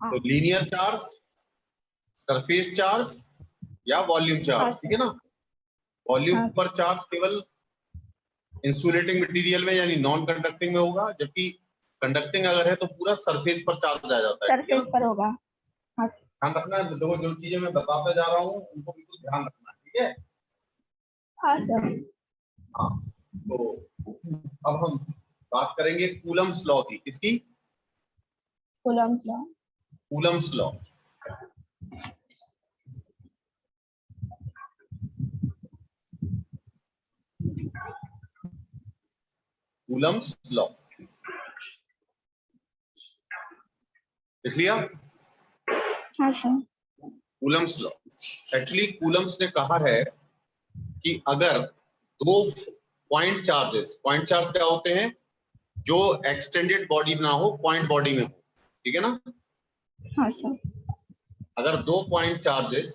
तो linear charge, surface charge या volume charge, ठीक है ना। वॉल्यूम पर चार्ज केवल इंसुलेटिंग मटेरियल में यानी नॉन कंडक्टिंग में होगा, जबकि कंडक्टिंग अगर है तो पूरा सरफेस पर चार्ज आ जाता है, सरफेस पर होगा। हाँ सर। ध्यान रखना है, दो जो चीजें मैं बताते जा रहा हूँ उनको बिल्कुल ध्यान रखना है, ठीक है। हाँ सर। हाँ, तो अब हम बात करेंगे कूलम्स लॉ की। किसकी? Coulomb's law. Coulomb's law. Coulomb's law लिख लिया? हाँ sir. Coulomb's law, actually Coulomb's ने कहा है कि अगर दो पॉइंट चार्जेस, पॉइंट चार्ज क्या होते हैं? जो एक्सटेंडेड बॉडी ना हो, पॉइंट बॉडी में हो, ठीक है ना। हाँ सर। अगर दो पॉइंट चार्जेस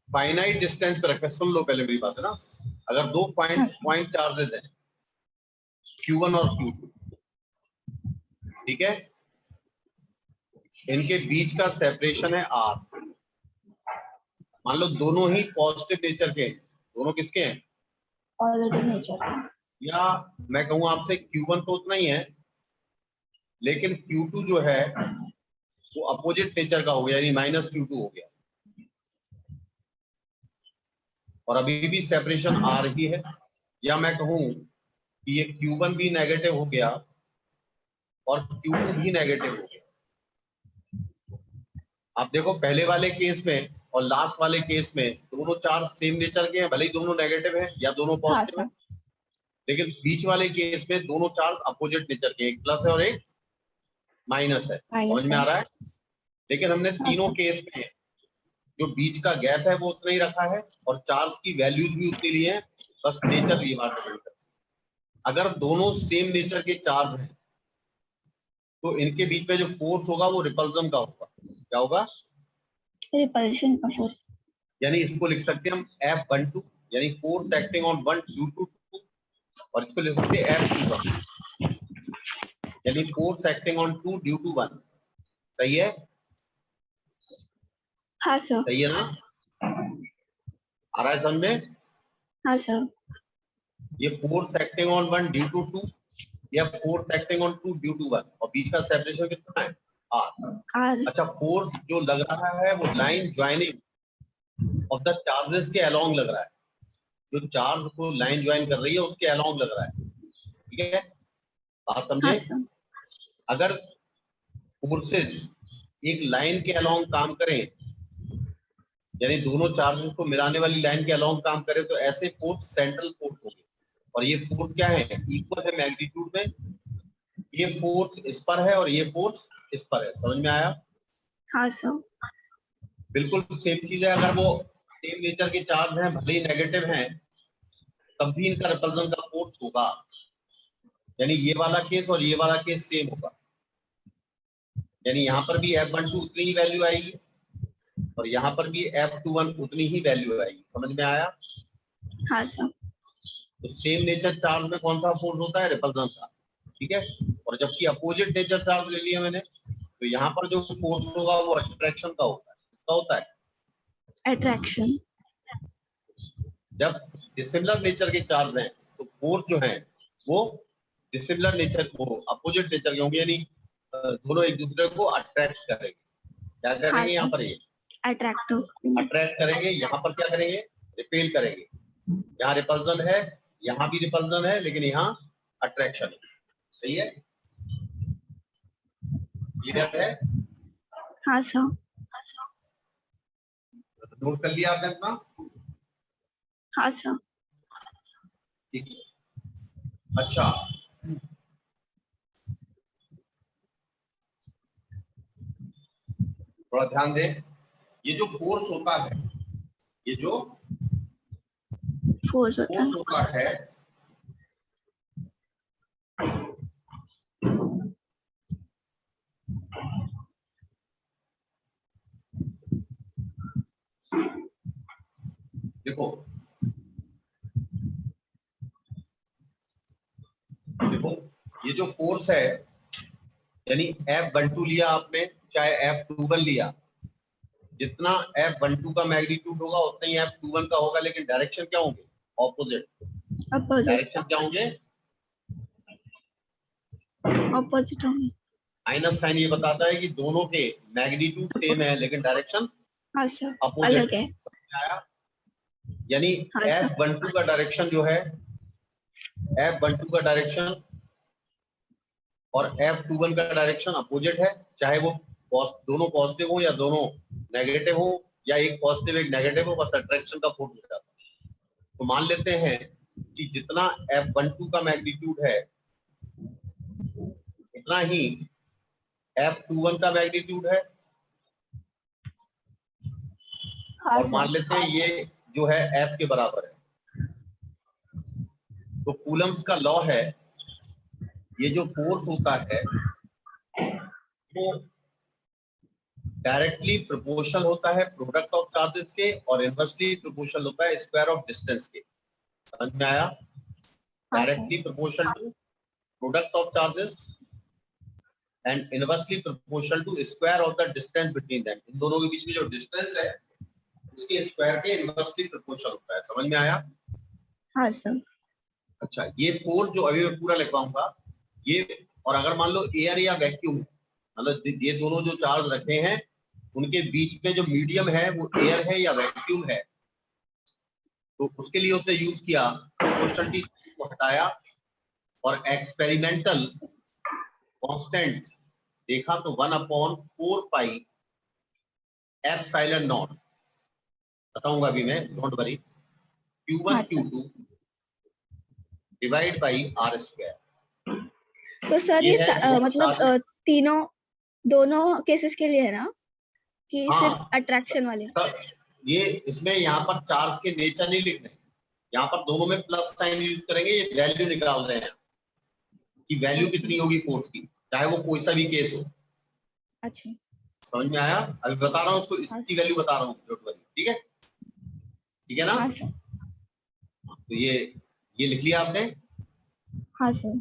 फाइनाइट डिस्टेंस पे रखे, सुन लो पहले मेरी बात है ना। अगर दो पॉइंट चार्जेस हैं Q1 और Q2, ठीक है, इनके बीच का सेपरेशन है R। मान लो दोनों ही पॉजिटिव नेचर के हैं। दोनों किसके हैं? Positive nature. या मैं कहूं आपसे Q1 तो उतना ही है, लेकिन Q2 जो है वो अपोजिट नेचर का हो गया, यानी -Q2 हो गया, और अभी भी सेपरेशन R ही है। या मैं कहूं कि ये Q1 भी नेगेटिव हो गया और Q2 भी नेगेटिव हो गया। आप देखो पहले वाले केस में और लास्ट वाले केस में दोनों चार्ज सेम नेचर के हैं, भले ही दोनों नेगेटिव हैं या दोनों पॉजिटिव हैं, लेकिन बीच वाले केस में दोनों चार्ज अपोजिट नेचर के, एक प्लस है और एक माइनस है। समझ में आ रहा है? लेकिन हमने तीनों केस में जो बीच का गैप है वो उतना ही रखा है और चार्ज की वैल्यूज भी उतनी ली है, बस नेचर ये बात डिपेंड करती है। अगर दोनों सेम नेचर के चार्ज हैं तो इनके बीच में जो फोर्स होगा वो रिपल्जन का होगा। क्या होगा? रिपल्शन का फोर्स। यानी इसको लिख सकते हैं हम F12, यानी force acting on one due to two, और इसको लिख सकते हैं F21, यानी force acting on two due to one. सही है? हाँ सर। सही है ना? आ रहा है समझ में? हाँ सर। ये force acting on one due to two या force acting on two due to one, और बीच का सेपरेशन कितना है? R। अच्छा, फोर्स जो लग रहा है वो line joining of the charges के अलोंग लग रहा है। जो चार्ज को लाइन ज्वाइन कर रही है उसके अलोंग लग रहा है, ठीक है? बात समझे? अगर फोर्सेस एक लाइन के अलोंग काम करें, यानी दोनों चार्जेस को मिलाने वाली लाइन के अलोंग काम करें, तो ऐसे फोर्स सेंट्रल फोर्स होगी। और ये फोर्स क्या है? इक्वल है मैग्नीट्यूड में। ये फोर्स इस पर है और ये फोर्स इस पर है। समझ में आया? हाँ सर। बिल्कुल सेम चीज है। अगर वो सेम नेचर के चार्ज हैं, भले ही नेगेटिव हैं, तब भी इनका रिपल्जन का फोर्स होगा। यानी ये वाला केस और ये वाला केस सेम होगा। यानी यहाँ पर भी F12 उतनी ही वैल्यू आएगी और यहाँ पर भी F21 उतनी ही वैल्यू आएगी। समझ में आया? हाँ सर। तो सेम नेचर चार्ज में कौन सा फोर्स होता है? रिपल्जन का, ठीक है। और जबकि अपोजिट नेचर चार्ज ले लिया मैंने, तो यहाँ पर जो फोर्स होगा वो अट्रैक्शन का होता है। किसका होता है? अट्रैक्शन। जब डिसिमिलर नेचर के चार्ज हैं तो फोर्स जो है वो डिसिमिलर नेचर को अपोजिट नेचर के होंगे, यानी दोनों एक दूसरे को अट्रैक्ट करेंगे। क्या करेंगे? यहाँ पर ये अट्रैक्ट करेंगे, यहाँ पर क्या करेंगे? रिपेल करेंगे। यहाँ रिपल्जन है, यहाँ भी रिपल्जन है, लेकिन यहाँ अट्रैक्शन है। सही है? क्लियर है? हाँ सर। नोट कर लिया आपने अपना? हाँ सर। ठीक है। अच्छा, थोड़ा ध्यान दें। ये जो फोर्स होता है, ये जो फोर्स होता है, देखो देखो, ये जो फोर्स है यानी F12 लिया आपने चाहे F21 लिया, जितना F12 का मैग्नीट्यूड होगा उतना ही F21 का होगा, लेकिन डायरेक्शन क्या होंगे? ऑपोजिट। डायरेक्शन क्या होंगे? ऑपोजिट होंगे। माइनस साइन ये बताता है कि दोनों के मैग्नीट्यूड सेम है लेकिन डायरेक्शन अलग है। समझ आया? यानी F12 का डायरेक्शन जो है, F12 का डायरेक्शन और F21 का डायरेक्शन अपोजिट है, चाहे वो दोनों पॉजिटिव हो या दोनों नेगेटिव हो, या एक पॉजिटिव एक नेगेटिव हो, बस अट्रैक्शन का फोर्स हो जाता है। तो मान लेते हैं कि जितना F12 का मैग्नीट्यूड है उतना ही F21 का मैग्नीट्यूड है, और मान लेते हैं ये जो है F के बराबर है। तो कूलम्स का लॉ है, ये जो फोर्स होता है वो डायरेक्टली प्रोपोर्शनल होता है प्रोडक्ट ऑफ चार्जेस के, और इनवर्सली प्रोपोर्शनल होता है स्क्वायर ऑफ डिस्टेंस के। समझ में आया? Directly proportional to product of charges and inversely proportional to square of the distance between them. इन दोनों के बीच में जो डिस्टेंस है उसके स्क्वायर के इनवर्सली प्रोपोर्शनल होता है। समझ में आया? हाँ सर। अच्छा, ये फोर्स जो अभी मैं पूरा लिखवाऊंगा ये, और अगर मान लो एयर या वैक्यूम, मतलब ये दोनों जो चार्ज रखे हैं उनके बीच में जो मीडियम है वो एयर है या वैक्यूम है, तो उसके लिए उसने यूज किया प्रोपोर्शनलिटी को हटाया और एक्सपेरिमेंटल कांस्टेंट देखा तो 1/4 पाई एप्सिलॉन नॉट, बताऊंगा अभी मैं, don't worry, Q1 Q2 divide by R square. तो सर ये मतलब तीनों दोनों केसेस के लिए है ना, कि सिर्फ अट्रैक्शन वाले? ये इसमें यहाँ पर चार्ज के नेचर नहीं लिख रहे, यहाँ पर दोनों में प्लस साइन यूज करेंगे, ये वैल्यू निकाल रहे हैं कि वैल्यू कितनी होगी फोर्स की, चाहे वो कोई सा भी केस हो। अच्छा, समझ में आया? अभी बता रहा हूँ उसको, इसकी वैल्यू बता रहा हूँ, ठीक है? ठीक है ना? हाँ सर। तो ये लिख लिया आपने? हाँ sir.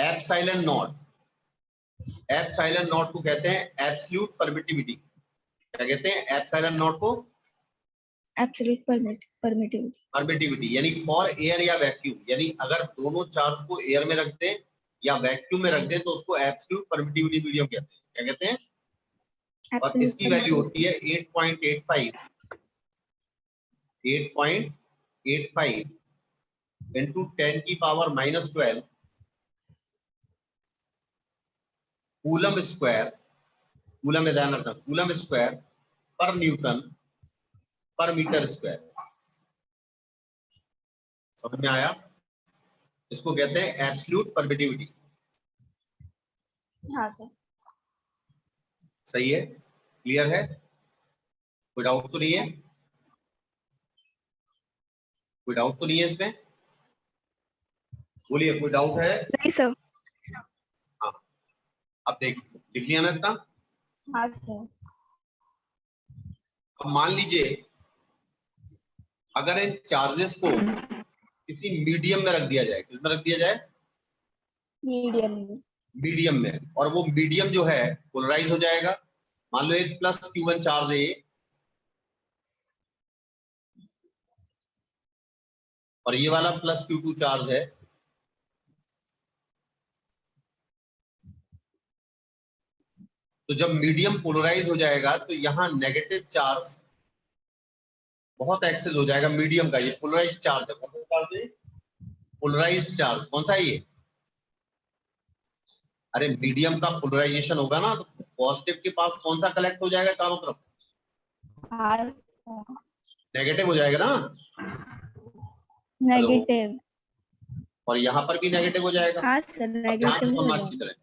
Epsilon not, epsilon not को कहते हैं एब्सोल्यूट परमिटिविटी। क्या कहते हैं एप्सिलॉन नॉट को? Absolute permittivity. यानी फॉर एयर या वैक्यूम, यानी अगर दोनों चार्ज को एयर में रख दें या वैक्यूम में रख दें तो उसको एब्सोल्यूट परमिटिविटी मीडियम कहते हैं। क्या कहते हैं? और इसकी वैल्यू होती है 8.85 into 10 की पावर -12 कूलम स्क्वायर, कूलम में ध्यान रखना, कूलम स्क्वायर पर न्यूटन पर मीटर स्क्वायर। समझ में आया? इसको कहते हैं एब्सोल्यूट परमिटिविटी। हाँ सर। सही है? क्लियर है? कोई डाउट तो नहीं है? कोई डाउट तो नहीं है इसमें? बोलिए, कोई डाउट है? नहीं सर। हाँ, अब देखिए, लिख लिया ना इतना? हाँ सर। अब मान लीजिए अगर इन चार्जेस को किसी मीडियम में रख दिया जाए, किसमें रख दिया जाए? मीडियम में, और वो मीडियम जो है पोलराइज हो जाएगा। मान लो एक प्लस Q1 चार्ज है ये, और ये वाला प्लस Q2 चार्ज है। तो जब मीडियम पोलराइज हो जाएगा तो यहाँ नेगेटिव चार्ज बहुत एक्सेस हो जाएगा मीडियम का। ये पोलराइज चार्ज है, कौन सा चार्ज है? Polarize charge. कौन सा है ये? अरे मीडियम का पोलराइजेशन होगा ना, तो पॉजिटिव के पास कौन सा कलेक्ट हो जाएगा चारों तरफ? नेगेटिव हो जाएगा ना? नेगेटिव। और यहाँ पर भी नेगेटिव हो जाएगा। हाँ सर, नेगेटिव सुनना अच्छी तरह।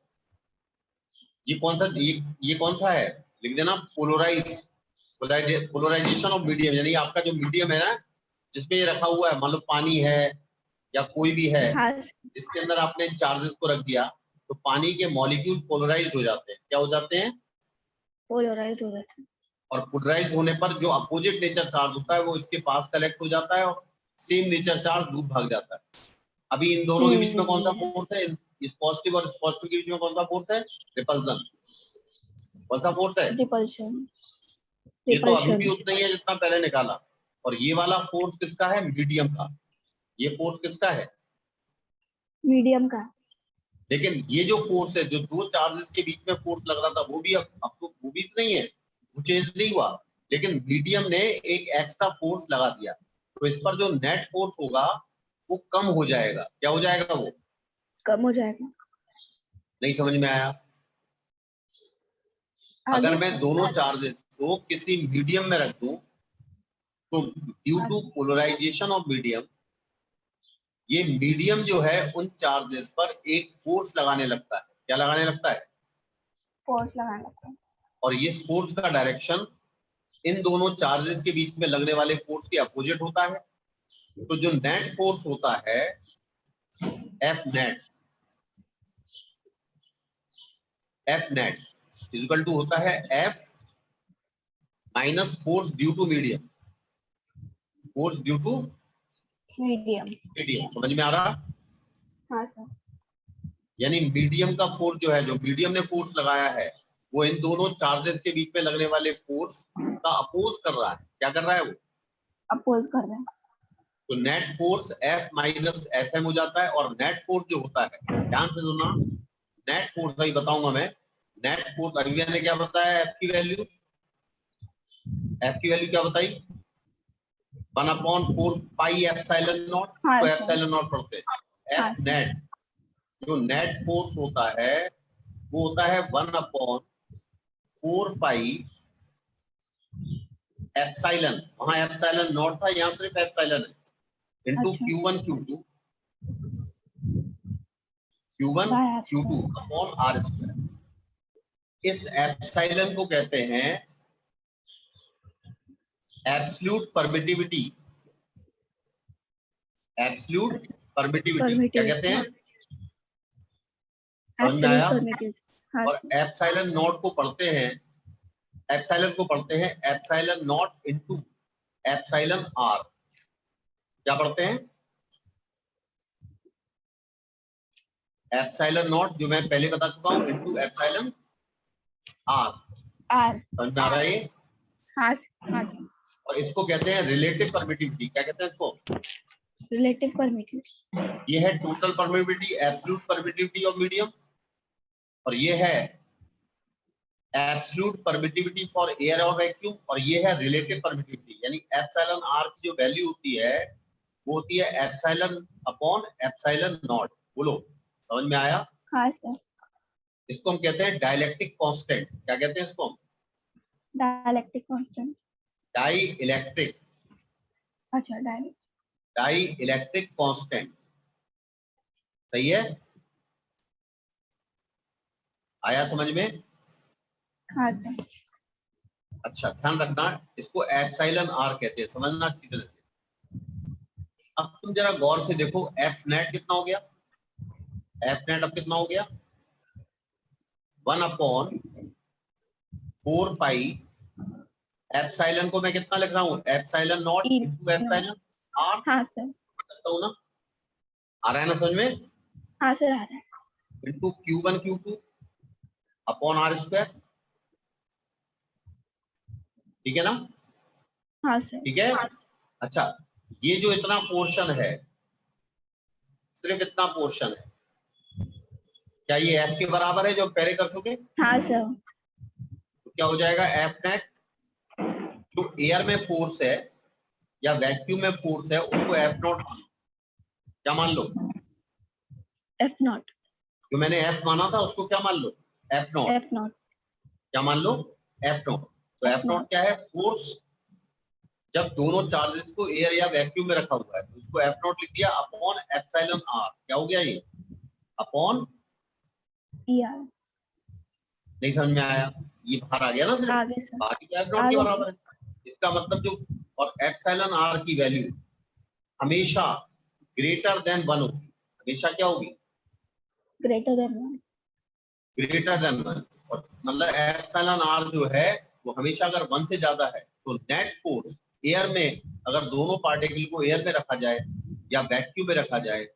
ये कौन सा है? लिख देना पोलराइज, पोलराइजेशन ऑफ मीडियम। यानी आपका जो मीडियम है ना, जिसमें ये रखा हुआ है, मतलब पानी है या कोई भी है, हाँ। जिसके अंदर आपने चार्जेस को रख दिया, तो पानी के मॉलिक्यूल पोलराइज्ड हो जाते हैं। क्या हो जाते हैं? पोलराइज्ड हो जाते हैं। और पोलराइज्ड होने पर जो अपोजिट नेचर चार्ज होता है वो इसके पास कलेक्ट हो जाता है और सेम नेचर चार्ज दूर भाग जाता है। अभी इन दोनों के बीच में कौन सा फोर्स है? इस पॉजिटिव और इस पॉजिटिव के बीच में कौन सा फोर्स है? रिपल्सन। कौन सा फोर्स है? रिपल्शन। ये तो अभी भी उतना ही है जितना पहले निकाला। और ये वाला फोर्स किसका है? मीडियम का। ये फोर्स किसका है? मीडियम का। लेकिन ये जो फोर्स है, जो दो चार्जेस के बीच में फोर्स लग रहा था, वो भी अब तो वो भी नहीं है, वो चेंज नहीं हुआ, लेकिन मीडियम ने एक एक्स्ट्रा फोर्स लगा दिया। तो इस पर जो नेट फोर्स होगा वो कम हो जाएगा। क्या हो जाएगा? वो कम हो जाएगा। नहीं समझ में आया? अगर मैं दोनों चार्जेस को किसी मीडियम में रख दूं तो due to polarization of medium, ये मीडियम जो है उन चार्जेस पर एक फोर्स लगाने लगता है। क्या लगाने लगता है? फोर्स लगाने लगता है। और ये फोर्स का डायरेक्शन इन दोनों चार्जेस के बीच में लगने वाले फोर्स के अपोजिट होता है। तो जो नेट फोर्स होता है F net is equal to होता है F minus force due to medium. Force due to medium. समझ में आ रहा? हाँ सर। यानी मीडियम का फोर्स जो है, जो मीडियम ने फोर्स लगाया है, वो इन दोनों चार्जेस के बीच में लगने वाले फोर्स का अपोज कर रहा है। क्या कर रहा है? वो अपोज कर रहा है। तो net force F minus F M हो जाता है। और नेट फोर्स जो होता है, ध्यान से सुनना, नेट फोर्स भाई बताऊंगा मैं। नेट फोर्स अभी मैंने क्या बताया? एफ की वैल्यू क्या बताई? 1/4 पाई एप्सिलॉन नॉट। इसको एप्सिलॉन नॉट पढ़ते हैं। एफ नेट, जो नेट फोर्स होता है वो होता है 1/4 पाई एप्सिलॉन। वहां एप्सिलॉन नॉट था, यहाँ सिर्फ एप्सिलॉन है, into Q1 Q2 upon R square. इस एप्सिलॉन को कहते हैं एब्सोल्यूट परमिटिविटी। एब्सोल्यूट परमिटिविटी क्या कहते हैं? समझ में आया? और एप्सिलॉन नॉट को पढ़ते हैं, epsilon nought into epsilon R. क्या पढ़ते हैं? एप्सिलॉन नॉट, जो मैं पहले बता चुका हूं, इनटू एप्सिलॉन आर। समझ में आ रहा है ये? हाँ हाँ। और इसको कहते हैं रिलेटिव परमिटिविटी। क्या कहते हैं इसको? Relative permittivity. ये है total permittivity, absolute permittivity of medium. और ये है एब्सोल्यूट परमिटिविटी फॉर एयर और वैक्यूम। और ये है रिलेटिव परमिटिविटी, यानी एप्सिलॉन आर की जो वैल्यू होती है वो होती है एप्सिलॉन अपॉन एप्सिलॉन नॉट। बोलो, समझ में आया? हाँ सर। इसको हम कहते हैं डाइलेक्ट्रिक कांस्टेंट। क्या कहते हैं इसको? Dielectric constant. Dielectric. अच्छा, डाई इलेक्ट्रिक कांस्टेंट। सही है? आया समझ में? हाँ सर। अच्छा, ध्यान रखना, इसको एप्सिलॉन आर कहते हैं, समझना अच्छी तरह से। अब तुम जरा गौर से देखो, एफ नेट कितना हो गया? एफ नेट अब कितना हो गया? 1/4 पाई एप्सिलॉन को मैं कितना लिख रहा हूँ? Epsilon nought into epsilon R. हाँ सर। करता हूँ ना? आ रहा है ना समझ में? हाँ सर, आ रहा है। Into Q1 Q2 upon R square. ठीक है ना? हाँ सर। ठीक है। अच्छा, ये जो इतना पोर्शन है, सिर्फ इतना पोर्शन है, क्या ये एफ के बराबर है जो हम पहले कर चुके? हाँ सर। तो क्या हो जाएगा? एफ नेट, जो एयर में फोर्स है या वैक्यूम में फोर्स है, उसको एफ नॉट मान लो। क्या मान लो? F not. जो मैंने एफ माना था उसको क्या मान लो? F naught. क्या मान लो? F naught. तो एफ नॉट क्या है? फोर्स जब दोनों चार्जेस को एयर या वैक्यूम में रखा हुआ है, तो इसको एफ नॉट लिख दिया अपॉन एप्सिलॉन आर। क्या हो गया ये? अपॉन यार, नहीं समझ में आया? ये बाहर आ गया ना सिर्फ, बाकी तो एफ नॉट के बराबर है। इसका मतलब जो, और एप्सिलॉन आर की वैल्यू हमेशा ग्रेटर देन 1 होगी। हमेशा क्या होगी? Greater than 1। और मतलब एप्सिलॉन आर जो है वो हमेशा अगर 1 से ज्यादा है तो नेट फोर्स एयर में, अगर दोनों पार्टिकल को एयर में रखा जाए या वैक्यूम में रखा जाए,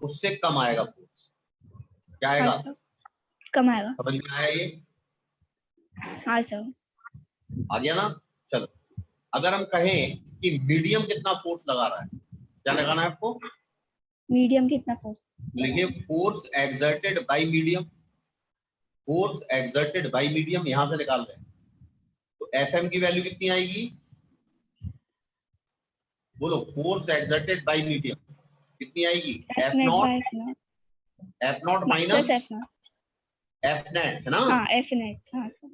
उससे कम आएगा फोर्स। क्या आएगा? हाँ, कम आएगा। समझ में आया ये? हाँ सर। आ गया ना? चलो, अगर हम कहें कि मीडियम कितना फोर्स लगा रहा है, क्या लगाना है आपको? मीडियम कितना फोर्स? लिखिए force exerted by medium, force exerted by medium यहां से निकाल रहे हैं, तो एफएम की वैल्यू कितनी आएगी? बोलो, फोर्स एक्सर्टेड बाय मीडियम कितनी आएगी? F nought minus F net, है ना? हाँ, एफ नेट। हाँ सर।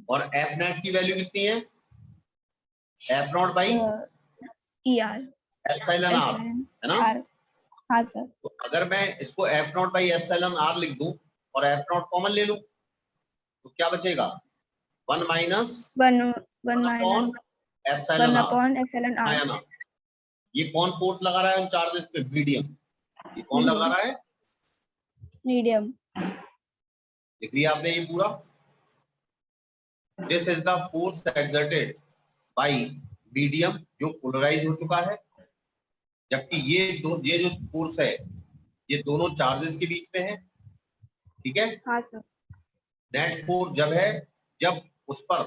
और एफ नेट की वैल्यू कितनी है? F nought by E R, epsilon R, है ना? हाँ सर। तो अगर मैं इसको F nought by epsilon R लिख दूं और एफ नॉट कॉमन ले लूं, तो क्या बचेगा? 1 माइनस 1 अपॉन एप्सिलॉन आर, आया ना? ये कौन फोर्स लगा रहा है उन चार्जेस पे? मीडियम। ये कौन लगा रहा है? मीडियम। लिख लिया आपने ये पूरा? This is the force exerted by medium, जो पोलराइज हो चुका है, जबकि ये जो फोर्स है ये दोनों चार्जेस के बीच में है, ठीक है? हाँ सर। नेट फोर्स जब है जब उस पर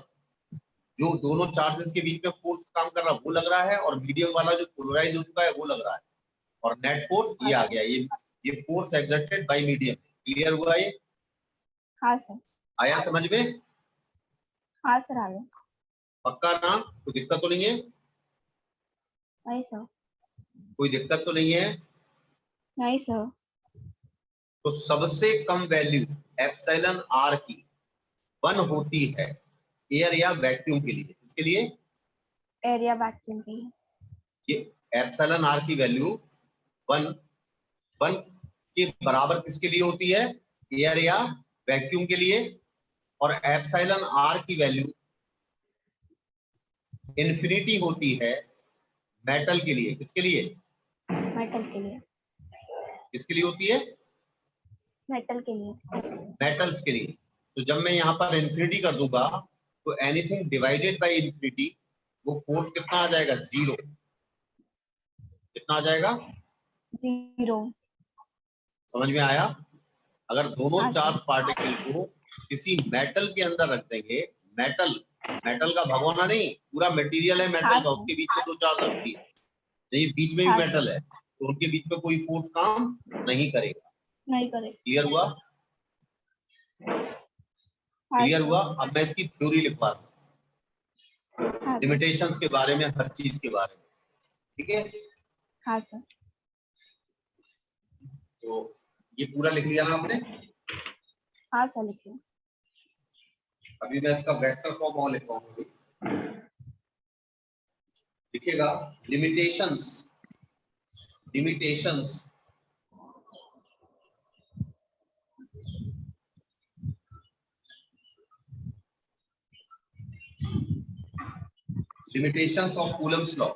जो दोनों चार्जेस के बीच में फोर्स काम कर रहा है वो लग रहा है, और मीडियम वाला जो पोलराइज हो चुका है वो लग रहा है, और नेट फोर्स ये आ गया। ये force exerted by medium. Clear हुआ ये? हाँ सर। आया समझ में? हाँ सर, आ गया। पक्का ना? कोई दिक्कत तो नहीं है? नहीं सर। कोई दिक्कत तो नहीं है? नहीं सर। तो सबसे कम वैल्यू एप्सिलॉन आर की 1 होती है एयर या वैक्यूम के लिए। इसके लिए एरिया वैक्यूम के लिए ये एप्सिलॉन आर की वैल्यू 1 के बराबर किसके लिए होती है? एयर या वैक्यूम के लिए। और एप्सिलॉन आर की वैल्यू इन्फिनिटी होती है मेटल के लिए। किसके लिए? मेटल के लिए। किसके लिए होती है? मेटल के लिए। मेटल्स के लिए। तो जब मैं यहाँ पर इन्फिनिटी कर दूंगा तो एनीथिंग डिवाइडेड बाय इन्फिनिटी, वो फोर्स कितना आ जाएगा? 0। कितना आ जाएगा? 0। समझ में आया? अगर दोनों हाँ चार्ज सर। पार्टिकल को किसी मेटल के अंदर रख देंगे, मेटल का भगोना नहीं, पूरा मटेरियल है मेटल हाँ का, सर। उसके बीच में दो चार्ज रखती है, नहीं बीच में भी हाँ मेटल सर। है, तो उनके बीच में कोई फोर्स काम नहीं करेगा। नहीं करेगा। क्लियर हुआ? हाँ क्लियर सर। हुआ? अब मैं इसकी थ्योरी लिखवा रहा हूँ, हाँ सर। लिमिटेशंस के बारे में, हर चीज के बारे में, ठीक है? हाँ सर। तो ये पूरा लिख लिया ना आपने? हाँ सर, लिखिए। अभी मैं इसका वेक्टर फॉर्म और लिखवाऊंगा। लिखिएगा limitations, limitations limitations of Coulomb's law,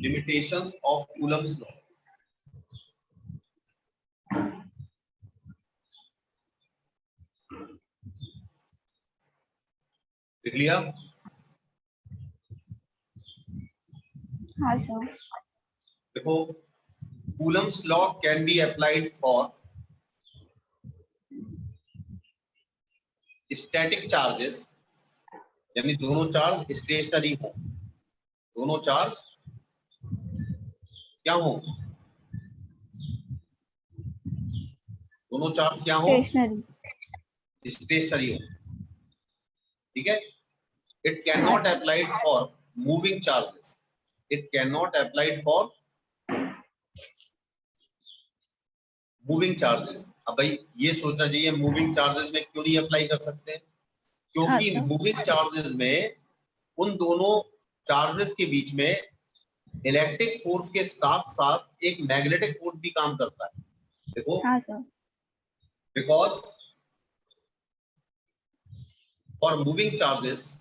limitations of Coulomb's law। लिख लिया? हाँ सर। देखो, Coulomb's law can be applied for static charges, यानी दोनों चार्ज स्टेशनरी हो, दोनों चार्ज क्या हो? दोनों चार्ज क्या हो? स्टेशनरी हो, ठीक है? It cannot applied for moving charges, it cannot applied for moving charges. अब भाई ये सोचना चाहिए मूविंग चार्जेस में क्यों नहीं अप्लाई कर सकते हैं? क्योंकि मूविंग चार्जेस में उन दोनों चार्जेस के बीच में इलेक्ट्रिक फोर्स के साथ साथ एक मैग्नेटिक फोर्स भी काम करता है। देखो, हाँ sir. Because for moving charges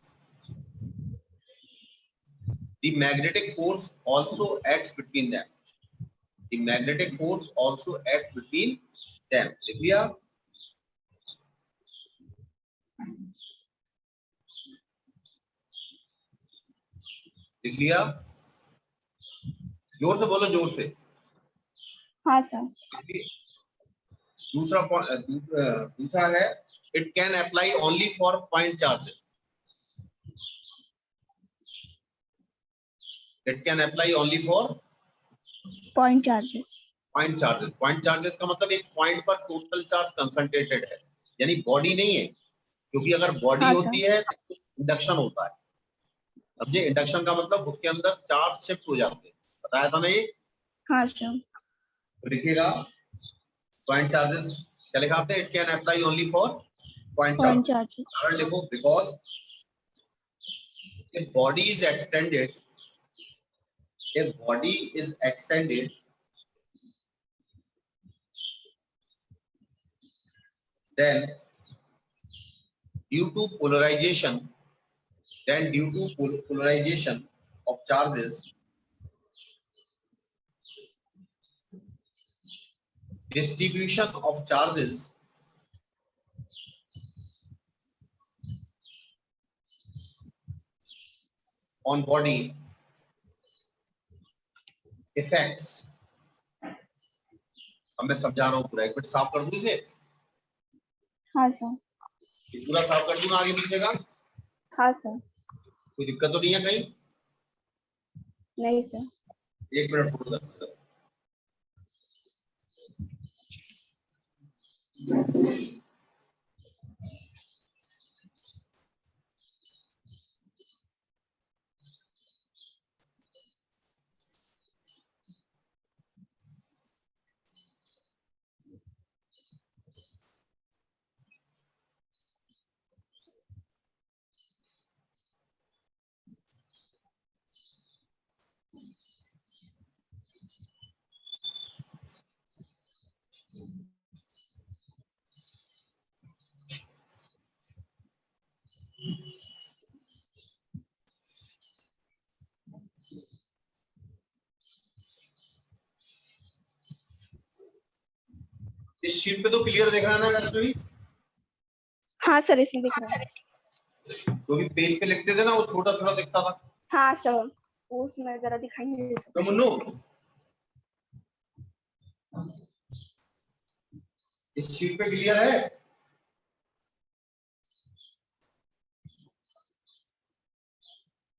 the magnetic force also acts between them, the magnetic force also acts between them। लिख लिया? लिख लिया? जोर से बोलो, जोर से। हाँ सर। दूसरा है it can apply only for point charges. It can apply only for point charges. Point charges. Point charges का मतलब एक पॉइंट पर टोटल चार्ज कंसंट्रेटेड है, यानी बॉडी नहीं है, क्योंकि अगर बॉडी हाँ, होती है तो इंडक्शन होता है. समझे? इंडक्शन का मतलब उसके अंदर चार्ज शिफ्ट हो जाते हैं. बताया था ना ये. हाँ सर. तो लिखिएगा पॉइंट चार्जेस. क्या लिखा आपने? It can apply only for point point charge. Charges. कारण लिखो because if body is extended, if body is extended, then due to polarization, of charges, distribution of charges on body affects. अब मैं समझा रहा हूँ पूरा. एक मिनट साफ कर दूं इसे. हाँ सर. ये पूरा साफ कर दूं ना आगे पीछे का? हाँ सर. कोई दिक्कत तो नहीं है कहीं? नहीं सर. एक मिनट होल्ड कर. इस शीट पे तो क्लियर दिख रहा है ना वैष्णवी? हाँ सर, इसमें दिख रहा है. क्योंकि पेज पे लिखते थे ना वो छोटा छोटा दिखता था. हाँ सर, उसमें जरा दिखाई नहीं देता. तो मुन्नू इस शीट पे क्लियर है?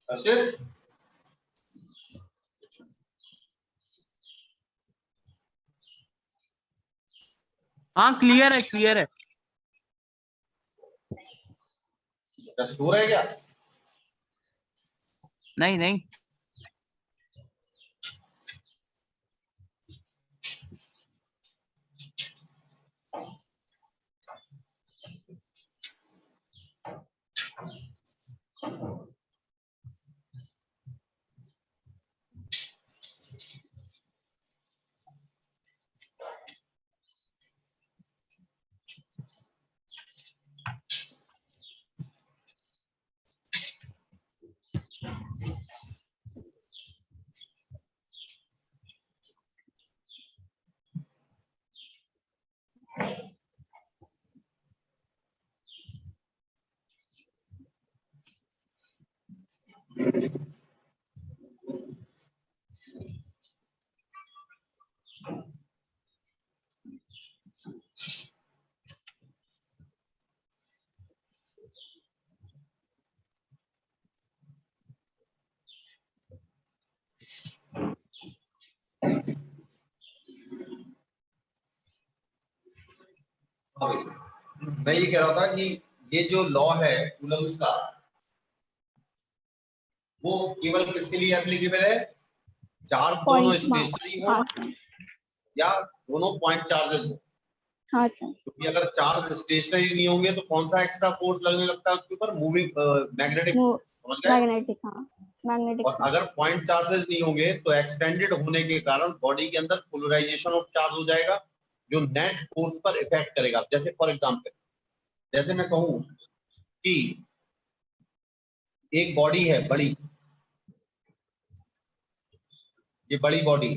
अर्षित हाँ क्लियर है, क्लियर है. क्या सो रहा है क्या? नहीं नहीं. मैं ये कह रहा था कि ये जो लॉ है कूलम्स का, वो केवल किसके लिए एप्लीकेबल है? चार्ज दोनों स्टेशनरी हो या दोनों पॉइंट चार्जेस हो. हाँ सर. क्योंकि अगर चार्ज स्टेशनरी नहीं होंगे तो कौन सा एक्स्ट्रा फोर्स लगने लगता है उसके ऊपर? Moving magnetic. समझ गए? मैग्नेटिक. हाँ, मैग्नेटिक. और अगर पॉइंट चार्जेस नहीं होंगे तो एक्सटेंडेड होने के कारण बॉडी के अंदर पोलराइजेशन ऑफ चार्ज हो जाएगा, जो नेट फोर्स पर इफेक्ट करेगा. जैसे फॉर एग्जांपल, जैसे मैं कहूं कि एक बॉडी है बड़ी, ये बड़ी बॉडी,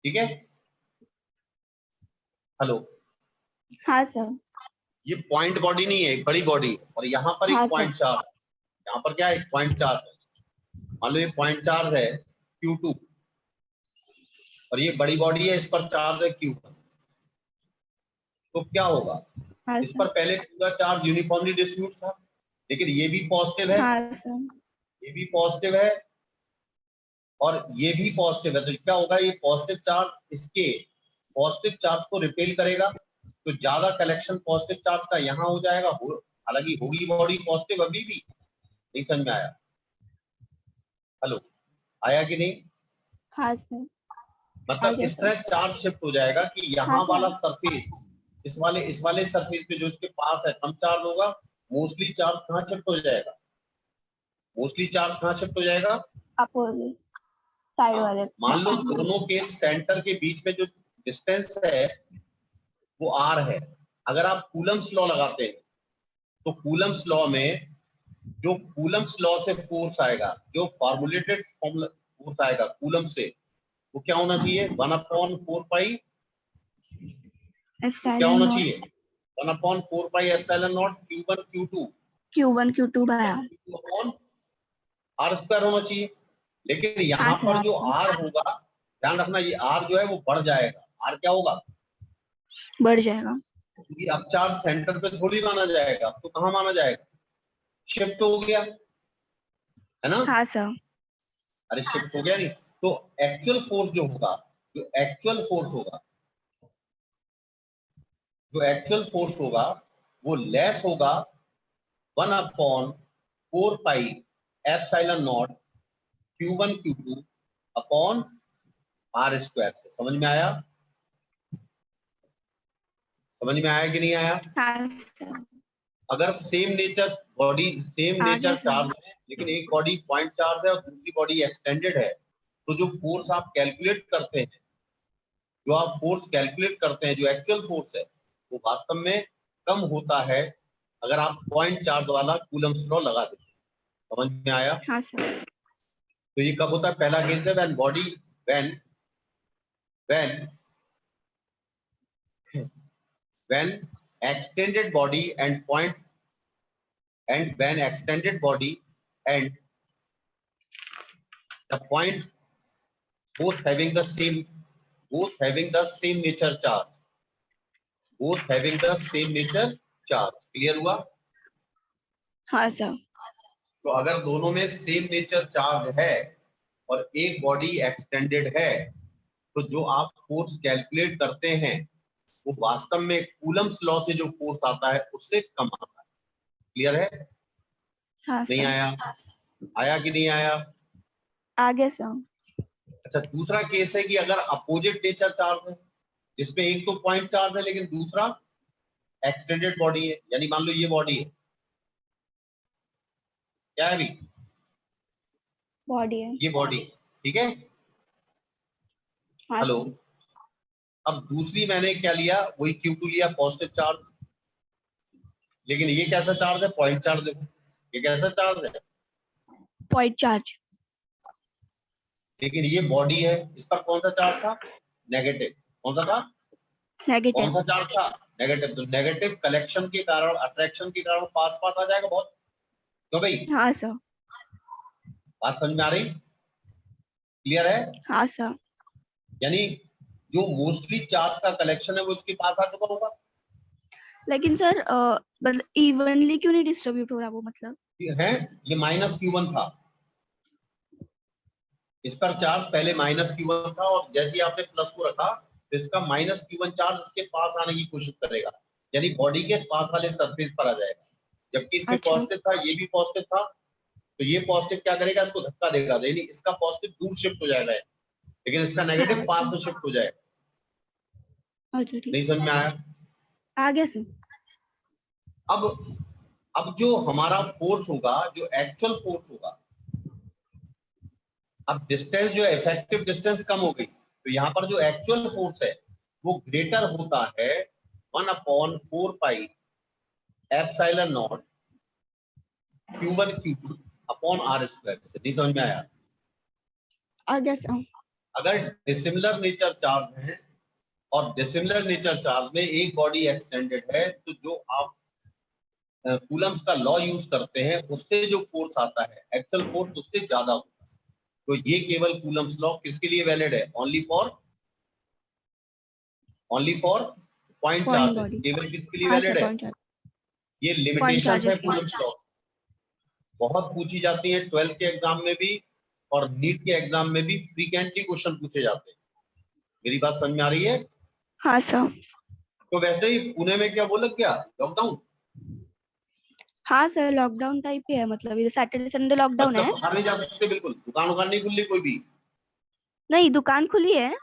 ठीक है? हेलो. हाँ सर. ये पॉइंट बॉडी नहीं है, एक बड़ी बॉडी, और यहाँ पर हाँ एक पॉइंट चार्ज. यहाँ पर क्या है? एक पॉइंट चार्ज है. मान लो ये पॉइंट चार्ज है Q2 और ये बड़ी बॉडी है, इस पर चार्ज है Q1. तो क्या होगा, हाँ इस सर। पर पहले पूरा चार्ज यूनिफॉर्मली डिस्ट्रीब्यूट था, लेकिन ये भी पॉजिटिव है, हाँ सर। ये भी पॉजिटिव है और ये भी पॉजिटिव है, तो क्या होगा, ये पॉजिटिव चार्ज इसके पॉजिटिव चार्ज को रिपेल करेगा, तो ज्यादा कलेक्शन पॉजिटिव चार्ज का यहाँ हो जाएगा, हालांकि होगी बॉडी पॉजिटिव अभी भी। नहीं समझ में आया? हेलो, आया कि नहीं? हाँ सर। मतलब आगे इस सर। तरह चार्ज शिफ्ट हो जाएगा कि हाँ यहाँ वाला सर। सरफेस, इस वाले सरफेस पे जो इसके पास है कम चार्ज होगा, मोस्टली चार्ज कहाँ शिफ्ट हो जाएगा, मोस्टली चार्ज कहाँ शिफ्ट हो जाएगा, अपोजिट साइड हाँ, वाले। मान लो दोनों के सेंटर के बीच में जो डिस्टेंस है वो आर है। अगर आप कूलम्स लॉ लगाते हैं तो कूलम्स लॉ में जो कूलम्स लॉ से फोर्स आएगा, जो फॉर्मुलेटेड फोर्स आएगा कूलम से, वो क्या होना चाहिए, 1/4 पाई, वो क्या होना चाहिए, 1/4 pi epsilon nought Q1 Q2 Q1 Q2 by upon R square होना चाहिए। लेकिन यहाँ हाँ पर सर। जो आर होगा, ध्यान रखना, ये आर जो है वो बढ़ जाएगा। आर क्या होगा, बढ़ जाएगा। क्योंकि अब चार्ज सेंटर पे थोड़ी माना जाएगा, तो कहाँ माना जाएगा, शिफ्ट हो गया, है ना? हाँ सर। अरे शिफ्ट हो गया नहीं, तो एक्चुअल फोर्स जो होगा, जो एक्चुअल फोर्स होगा, जो एक्चुअल फोर्स होगा वो लेस होगा 1/4 pi epsilon nought Q1 Q2 upon R square से। समझ में आया? समझ में आया कि नहीं आया? हाँ सर। अगर सेम नेचर बॉडी, सेम आगे नेचर सर। चार्ज है, लेकिन एक बॉडी पॉइंट चार्ज है और दूसरी बॉडी एक्सटेंडेड है, तो जो फोर्स आप कैलकुलेट करते हैं, जो आप फोर्स कैलकुलेट करते हैं, जो एक्चुअल फोर्स है, वो वास्तव में कम होता है अगर आप पॉइंट चार्ज वाला कूलम्स लॉ लगा दें। समझ में आया? हाँ सर। तो ये कब होता है, पहला केस है when body, when when when extended body and point, and when extended body and the point both having the same nature charge, both having the same nature charge। Clear हुआ? हाँ sir. तो अगर दोनों में same nature charge है और एक body extended है, तो जो आप फोर्स कैलकुलेट करते हैं वो वास्तव में कूलम्स लॉ से जो फोर्स आता है उससे कम आता है। क्लियर है? हाँ नहीं सर। आया? आया कि नहीं आया? आगे सर। अच्छा, दूसरा केस है कि अगर अपोजिट नेचर चार्ज है, जिसमें एक तो पॉइंट चार्ज है लेकिन दूसरा एक्सटेंडेड बॉडी है, यानी मान लो ये बॉडी है, क्या है अभी, बॉडी है। ये बॉडी, ठीक है? हाँ हेलो, सर। अब दूसरी मैंने क्या लिया, वही Q2 लिया, पॉजिटिव चार्ज, लेकिन ये कैसा चार्ज है, पॉइंट चार्ज। देखो ये कैसा चार्ज है, पॉइंट चार्ज। लेकिन ये बॉडी है, इस पर कौन सा चार्ज था, नेगेटिव। कौन सा था, कौन नेगेटिव। सा चार्ज था, नेगेटिव। तो नेगेटिव कलेक्शन के कारण, अट्रैक्शन के कारण पास पास आ जाएगा बहुत। क्यों भाई, हाँ सर। बात समझ में आ रही? क्लियर है? हाँ सर। यानी जो मोस्टली चार्ज का कलेक्शन है वो इसके पास आ चुका होगा। लेकिन सर मतलब इवनली क्यों नहीं डिस्ट्रीब्यूट हो रहा वो, मतलब है, ये -Q1 था, इस पर चार्ज पहले -Q1 था, और जैसे ही आपने प्लस को रखा तो इसका -Q1 चार्ज इसके पास आने की कोशिश करेगा, यानी बॉडी के पास वाले सरफेस पर आ जाएगा। जबकि इसमें अच्छा। पॉजिटिव था, ये भी पॉजिटिव था, तो ये पॉजिटिव क्या करेगा, इसको धक्का देगा, यानी इसका पॉजिटिव दूर शिफ्ट हो जाएगा, लेकिन इसका नेगेटिव पास में शिफ्ट हो जाएगा। अच्छा ठीक। नहीं समझ में आया? आगे सर। अब जो हमारा फोर्स होगा, जो एक्चुअल फोर्स होगा, अब डिस्टेंस जो इफेक्टिव डिस्टेंस कम हो गई, तो यहाँ पर जो एक्चुअल फोर्स है वो ग्रेटर होता है 1/4 pi epsilon nought Q1 Q2 upon R square से। नहीं समझ में आया? आगे सर। अगर डिसिमिलर नेचर चार्ज है और डिसिमिलर नेचर चार्ज में एक बॉडी एक्सटेंडेड है, तो जो आप कूलम्स का लॉ यूज करते हैं उससे जो फोर्स आता है, एक्चुअल फोर्स उससे ज्यादा होता है। तो ये केवल कूलम्स लॉ किसके लिए वैलिड है, only for point Point charges body. केवल किसके लिए हाँ वैलिड सर, है? point charge. ये Point लिमिटेशंस है charges के लिए. कूलम्ब्स लॉ, बहुत पूछी जाती है 12th के एग्जाम में भी और नीट के एग्जाम में भी फ्रीक्वेंटली क्वेश्चन पूछे जाते हैं। मेरी बात समझ में आ रही है? हाँ सर. तो वैसे ही पुणे में क्या वो लग गया लॉकडाउन? हाँ सर, लॉकडाउन टाइप ही है, मतलब ये सैटरडे संडे लॉकडाउन है. मतलब बाहर नहीं जा सकते बिल्कुल, दुकान नहीं खुली कोई भी? नहीं, दुकान खुली है,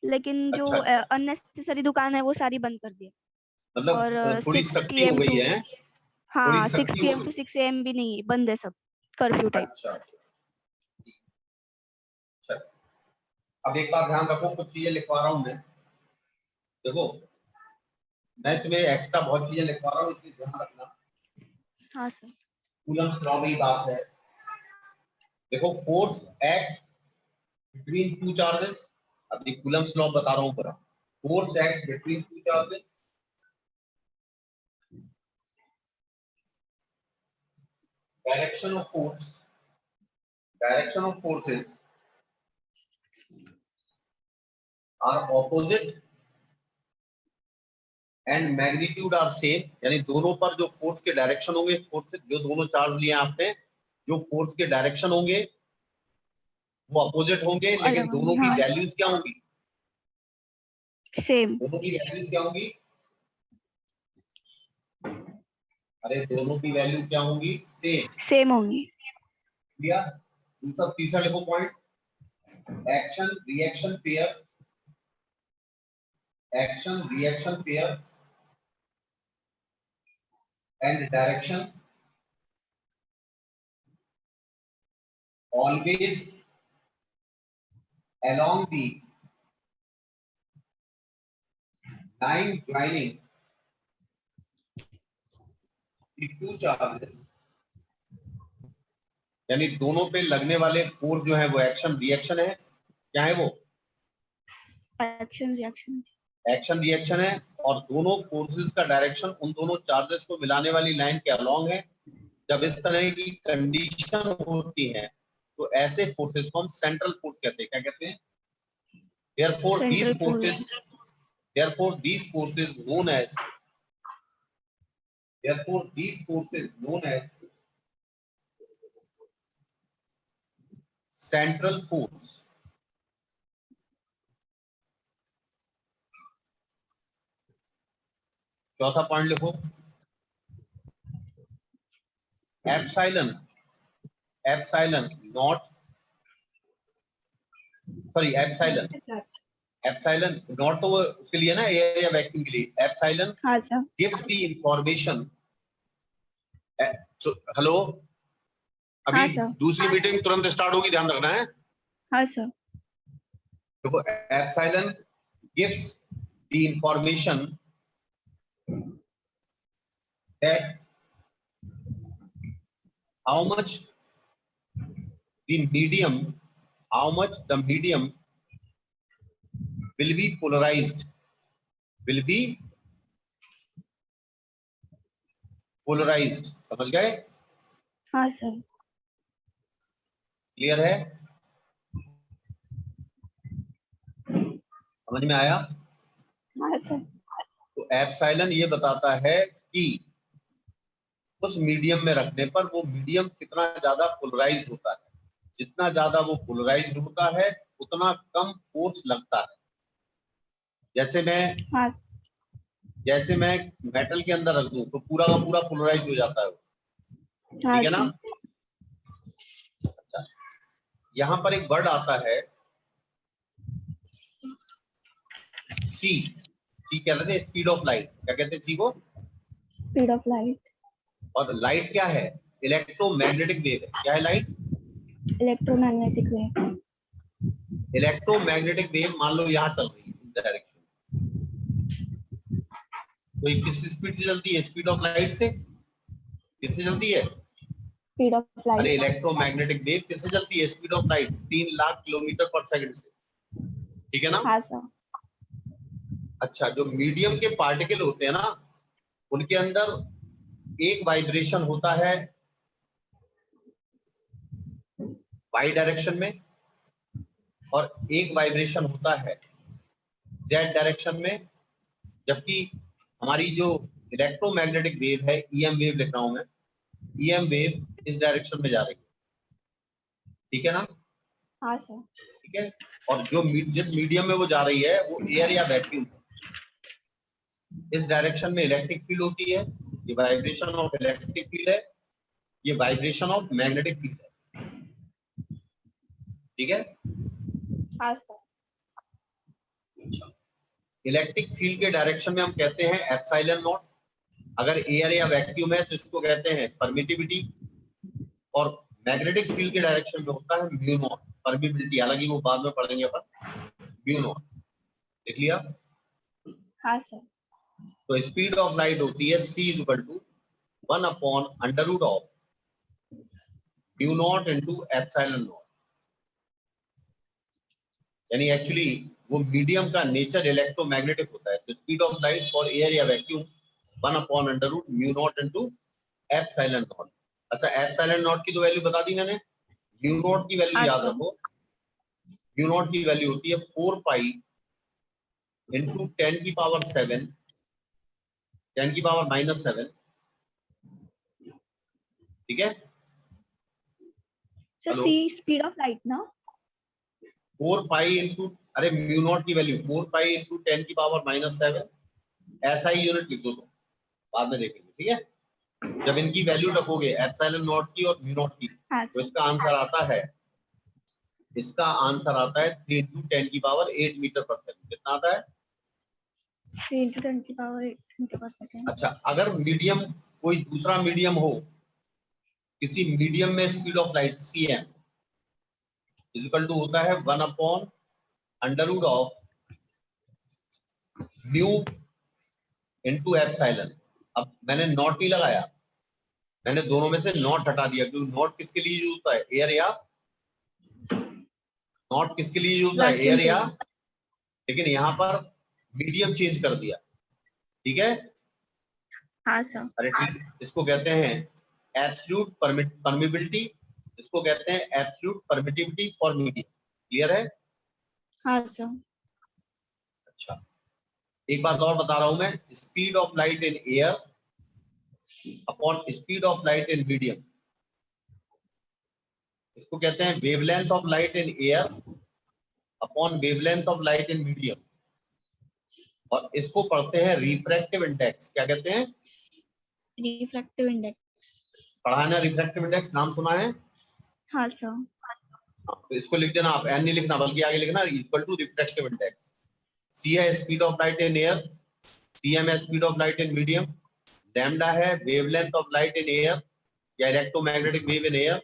लेकिन जो अच्छा, अच्छा। अननेसेसरी दुकान है वो सारी बंद कर दी है. मतलब और थोड़ी 6 सख्ती हो PM गई टू, है? थोड़ी हाँ 6 सख्ती हो PM टू गई। 6 AM भी नहीं, बंद है सब, कर्फ्यू टाइप. अच्छा, अच्छा। अब एक बात ध्यान रखो, कुछ चीजें लिखवा रहा हूं मैं, देखो मैं तुम्हें एक्स्ट्रा बहुत चीजें लिखवा रहा हूँ, इसलिए ध्यान रखना। हाँ सर. कूलम्ब्स लॉ में बात है, देखो force acts between two charges, अब ये कूलम्ब्स लॉ बता रहा हूँ पूरा, force act between two charges, direction of forces are opposite and magnitude are same, यानी दोनों पर जो फोर्स के डायरेक्शन होंगे, फोर्स जो दोनों चार्ज लिए आपने, जो फोर्स के डायरेक्शन होंगे वो अपोजिट होंगे, लेकिन अलग दोनों होंगे, की हाँ. वैल्यूज क्या होंगी? सेम. दोनों की वैल्यूज क्या होंगी? अरे दोनों की वैल्यू क्या होंगी? सेम होंगी. क्लियर? दूसरा तीसरा लिखो point, action reaction pair and direction always along the line joining the two charges, यानी दोनों पे लगने वाले फोर्स जो है वो एक्शन रिएक्शन है, क्या है वो? Action reaction. एक्शन रिएक्शन है, और दोनों फोर्सेस का डायरेक्शन उन दोनों चार्जेस को मिलाने वाली लाइन के अलोंग है। जब इस तरह की कंडीशन होती है तो ऐसे फोर्सेस को हम सेंट्रल फोर्स कहते हैं। क्या कहते हैं? therefore these forces known as central force। चौथा पॉइंट लिखो, एप्सिलॉन नॉट तो उसके लिए ना, एयर या वैक्यूम के लिए epsilon gives the information. Hello, अभी दूसरी मीटिंग तुरंत स्टार्ट होगी, ध्यान रखना है। हाँ सर. देखो, epsilon gives the information that how much the medium will be polarized, समझ गए? हाँ सर. क्लियर है? समझ में आया? हाँ सर. तो एप्सिलॉन ये बताता है कि उस मीडियम में रखने पर वो मीडियम कितना ज्यादा पोलराइज्ड होता है। जितना ज्यादा वो पोलराइज्ड होता है उतना कम फोर्स लगता है। जैसे मैं मेटल के अंदर रख दूं तो पूरा का पूरा पोलराइज्ड हो जाता है, ठीक है ना? अच्छा, यहाँ पर एक वर्ड आता है सी क्या कहते हैं? Speed of light. क्या कहते हैं सी को? Speed of light. और लाइट क्या है? इलेक्ट्रोमैग्नेटिक वेव है। क्या है light? Electromagnetic wave. Electromagnetic wave मान लो यहाँ चल रही है इस डायरेक्शन, तो ये किस स्पीड से चलती है? स्पीड ऑफ लाइट से। किससे चलती है? Speed of light. अरे इलेक्ट्रोमैग्नेटिक वेव किससे चलती है? Speed of light 3 lakh kilometre पर सेकंड से, ठीक है ना? हाँ सर. अच्छा, जो मीडियम के पार्टिकल होते हैं ना, उनके अंदर एक वाइब्रेशन होता है वाई डायरेक्शन में और एक वाइब्रेशन होता है जेड डायरेक्शन में, जबकि हमारी जो इलेक्ट्रोमैग्नेटिक वेव है, ईएम वेव लिख रहा हूं मैं, ईएम वेव इस डायरेक्शन में जा रही है, ठीक है ना? हाँ सर। ठीक है, और जो जिस मीडियम में वो जा रही है वो एयर या वैक्यूम, इस डायरेक्शन में इलेक्ट्रिक फील्ड होती है, ये वाइब्रेशन ऑफ इलेक्ट्रिक फील्ड है, ये वाइब्रेशन ऑफ मैग्नेटिक फील्ड है, ठीक है? हाँ सर। इलेक्ट्रिक फील्ड के डायरेक्शन में हम कहते हैं एप्सिलॉन नॉट, अगर एयर या वैक्यूम है तो इसको कहते हैं परमिटिविटी, और मैग्नेटिक फील्ड के डायरेक्शन में होता है म्यू नॉट, परमिटिविटी, हालांकि वो बाद में पढ़ेंगे अपन, म्यू नॉट, देख लिया? हाँ सर। तो स्पीड ऑफ लाइट होती है c equal to 1 upon under root of mu naught into epsilon naught, यानी एक्चुअली वो मीडियम का नेचर इलेक्ट्रोमैग्नेटिक होता है, तो speed of light for air या vacuum 1 upon under root mu naught into epsilon naught. अच्छा, एप्सिलॉन नॉट की तो वैल्यू बता दी मैंने, म्यू नॉट की वैल्यू याद रखो, म्यू नॉट की वैल्यू होती है 4 पाई इंटू 10 की पावर 7, 10 की पावर -7, ठीक है? Sir C speed of light ना, 4 पाई इंटू, अरे म्यू नॉट की वैल्यू 4 पाई इंटू 10 की पावर -7, ऐसा ही यूनिट लिख दो, तो बाद में देखेंगे, ठीक है? जब इनकी वैल्यू रखोगे एप्सिलॉन नॉट की और म्यू नॉट की, तो इसका आंसर आता है, इसका आंसर आता है 3 इंटू 10 की पावर 8 मीटर पर सेकंड। कितना आता है? 3 इंटू 10 की पावर 8 मीटर पर सेकंड। अच्छा, अगर मीडियम, कोई दूसरा मीडियम हो, किसी मीडियम में speed of light cm equal to होता है 1 upon under root of mu into epsilon. अब मैंने नॉट नहीं लगाया, मैंने दोनों में से नॉट हटा दिया, क्योंकि नॉट किसके लिए यूज होता है, एयर या, नॉट किसके लिए यूज होता है, एयर या, लेकिन यहाँ पर मीडियम चेंज कर दिया, ठीक है? हाँ सर। अरे ठीक, इसको कहते हैं एब्सोल्यूट परमिबिलिटी, इसको कहते हैं absolute permittivity for medium. Clear है? हाँ सर। अच्छा, एक बात और बता रहा हूं मैं, speed of light in air upon speed of light in medium, इसको कहते हैं wavelength of light in air upon wavelength of light in medium, और इसको पढ़ते हैं रिफ्रैक्टिव इंडेक्स। क्या कहते हैं? Refractive index. पढ़ा है ना रिफ्रैक्टिव इंडेक्स, नाम सुना है? हाँ सर। तो इसको लिख देना आप, एन नहीं लिखना बल्कि आगे लिखना equal to refractive index. C है speed of light in air, cm है speed of light in medium, lambda है wavelength of light in air या इलेक्ट्रोमैग्नेटिक वेव इन एयर,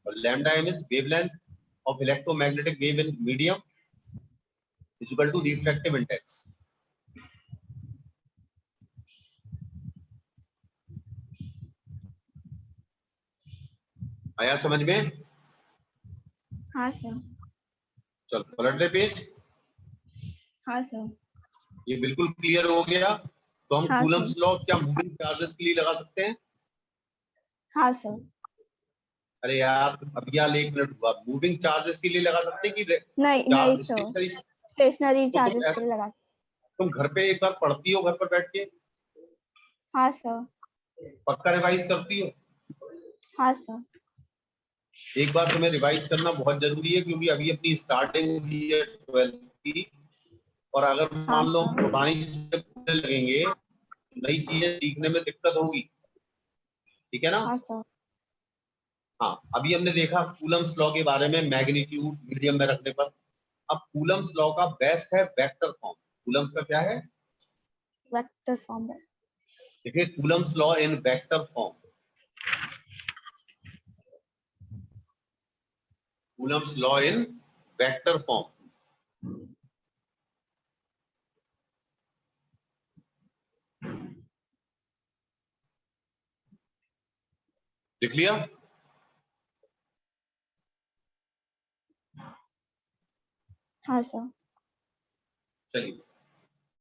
और lambda m is wavelength of electromagnetic wave in medium is equal to refractive index. आया समझ में? हाँ sir. चल पलट दे पेज। हाँ सर। ये बिल्कुल क्लियर हो गया, तो हम हाँ कूलम्स सर। लॉ क्या मूविंग चार्जेस के लिए लगा सकते हैं? हाँ सर। अरे यार अभी यार 1 मिनट हुआ, मूविंग चार्जेस के लिए लगा सकते हैं कि नहीं सर, स्टेशनरी? स्टेशनरी तो चार्जेस के लिए लगा। तुम घर पे एक बार पढ़ती हो घर पर बैठ के? हाँ सर। पक्का रिवाइज करती हो? हाँ सर। एक बार तुम्हें रिवाइज करना बहुत जरूरी है, क्योंकि अभी अपनी स्टार्टिंग हुई है 12th की, और अगर हाँ मान लो सर। पुरानी चीजें भूलने लगेंगे, नई चीजें सीखने में दिक्कत होगी, ठीक है ना? हाँ सर। हाँ, अभी हमने देखा कूलम्स लॉ के बारे में, मैग्नीट्यूड मीडियम में रखने पर। अब कूलम्स लॉ का बेस्ट है वेक्टर फॉर्म। कूलम्स का क्या है? वेक्टर फॉर्म है। देखिए Coulomb's law in vector form, Coulomb's law in vector form. लिख लिया? हाँ सर। चलिए